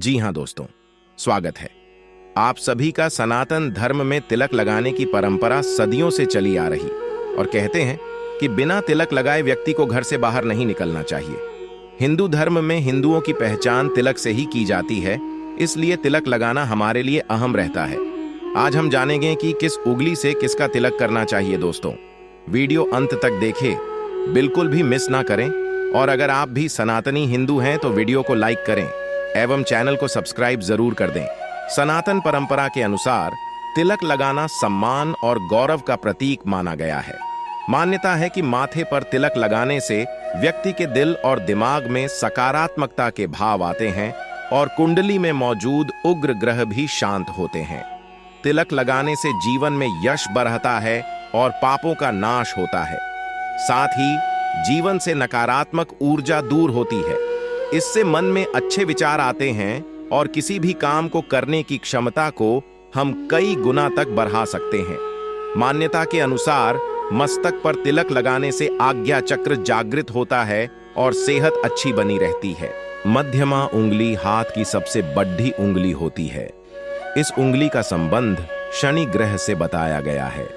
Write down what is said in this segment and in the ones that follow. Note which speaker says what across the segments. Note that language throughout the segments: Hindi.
Speaker 1: जी हाँ दोस्तों, स्वागत है आप सभी का। सनातन धर्म में तिलक लगाने की परंपरा सदियों से चली आ रही और कहते हैं कि बिना तिलक लगाए व्यक्ति को घर से बाहर नहीं निकलना चाहिए। हिंदू धर्म में हिंदुओं की पहचान तिलक से ही की जाती है, इसलिए तिलक लगाना हमारे लिए अहम रहता है। आज हम जानेंगे कि किस उंगली से किसका तिलक करना चाहिए। दोस्तों, वीडियो अंत तक देखें, बिल्कुल भी मिस ना करें। और अगर आप भी सनातनी हिंदू हैं तो वीडियो को लाइक करें एवं चैनल को सब्सक्राइब जरूर कर दें। सनातन परंपरा के अनुसार तिलक लगाना सम्मान और गौरव का प्रतीक माना गया है। मान्यता है कि माथे पर तिलक लगाने से व्यक्ति के दिल और दिमाग में सकारात्मकता के भाव आते हैं और कुंडली में मौजूद उग्र ग्रह भी शांत होते हैं। तिलक लगाने से जीवन में यश बढ़ता है और पापों का नाश होता है। साथ ही जीवन से नकारात्मक ऊर्जा दूर होती है। इससे मन में अच्छे विचार आते हैं और किसी भी काम को करने की क्षमता को हम कई गुना तक बढ़ा सकते हैं। मान्यता के अनुसार मस्तक पर तिलक लगाने से आज्ञा चक्र जागृत होता है और सेहत अच्छी बनी रहती है। मध्यमा उंगली हाथ की सबसे बड़ी उंगली होती है। इस उंगली का संबंध शनि ग्रह से बताया गया है।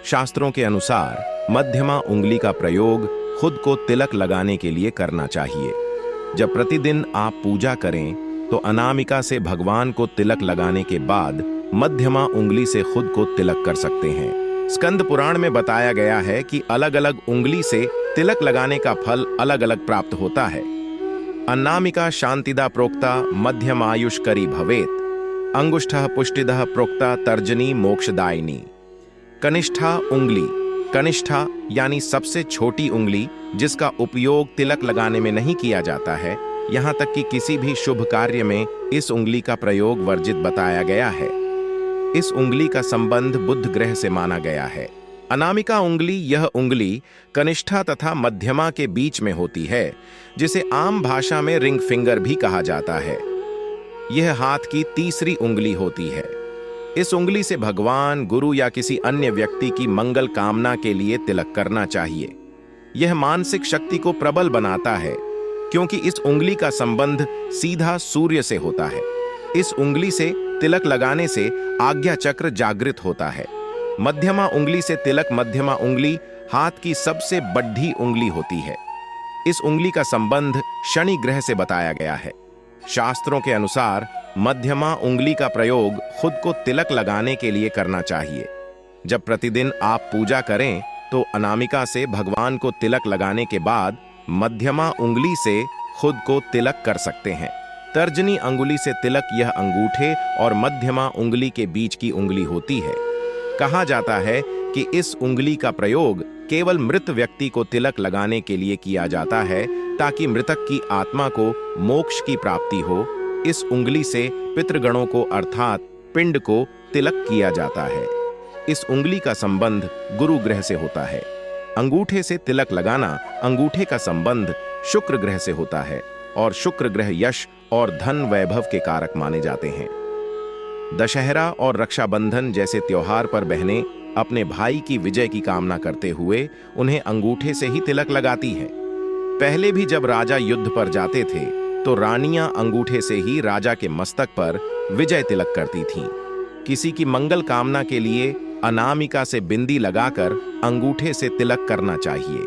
Speaker 1: शास्त्रों के अनुसार मध्यमा उंगली का प्रयोग खुद को तिलक लगाने के लिए करना चाहिए। जब प्रतिदिन आप पूजा करें तो अनामिका से भगवान को तिलक लगाने के बाद मध्यमा उंगली से खुद को तिलक कर सकते हैं। स्कंद पुराण में बताया गया है कि अलग अलग उंगली से तिलक लगाने का फल अलग अलग प्राप्त होता है। अनामिका शांतिदा प्रोक्ता मध्यमायुष्करी भवेत, अंगुष्ठः पुष्टिदः प्रोक्ता तर्जनी मोक्षदायिनी। कनिष्ठा उंगली, कनिष्ठा यानी सबसे छोटी उंगली, जिसका उपयोग तिलक लगाने में नहीं किया जाता है। यहाँ तक कि किसी भी शुभ कार्य में इस उंगली का प्रयोग वर्जित बताया गया है। इस उंगली का संबंध बुध ग्रह से माना गया है। अनामिका उंगली, यह उंगली कनिष्ठा तथा मध्यमा के बीच में होती है, जिसे आम भाषा में रिंग फिंगर भी कहा जाता है। यह हाथ की तीसरी उंगली होती है। इस उंगली से भगवान, गुरु या किसी अन्य व्यक्ति की मंगल कामना के लिए तिलक करना चाहिए। यह मानसिक शक्ति को प्रबल बनाता है, क्योंकि इस उंगली का संबंध सीधा सूर्य से होता है। इस उंगली से तिलक लगाने से आज्ञा चक्र जागृत होता है। मध्यमा उंगली से तिलक, मध्यमा उंगली हाथ की सबसे बड़ी उंगली होती है। इस उंगली का संबंध शनि ग्रह से बताया गया है। शास्त्रों के अनुसार मध्यमा उंगली का प्रयोग खुद को तिलक लगाने के लिए करना चाहिए। जब प्रतिदिन आप पूजा करें तो अनामिका से भगवान को तिलक लगाने के बाद मध्यमा उंगली से खुद को तिलक कर सकते हैं। तर्जनी अंगुली से तिलक, यह अंगूठे और मध्यमा उंगली के बीच की उंगली होती है। कहा जाता है कि इस उंगली का प्रयोग केवल मृत व्यक्ति को तिलक लगाने के लिए किया जाता है, ताकि मृतक की आत्मा को मोक्ष की प्राप्ति हो। इस उंगली से पितृगणों को अर्थात पिंड को तिलक किया जाता है। इस उंगली का संबंध गुरु ग्रह से होता है। अंगूठे से तिलक लगाना, अंगूठे का संबंध शुक्र ग्रह से होता है और शुक्र ग्रह यश और धन वैभव के कारक माने जाते हैं। दशहरा और रक्षाबंधन जैसे त्योहार पर बहनें अपने भाई की विजय की कामना करते हुए उन्हें अंगूठे से ही तिलक लगाती हैं। पहले भी जब राजा युद्ध पर जाते थे तो रानियां अंगूठे से ही राजा के मस्तक पर विजय तिलक करती थीं। किसी की मंगल कामना के लिए अनामिका से बिंदी लगाकर अंगूठे से तिलक करना चाहिए।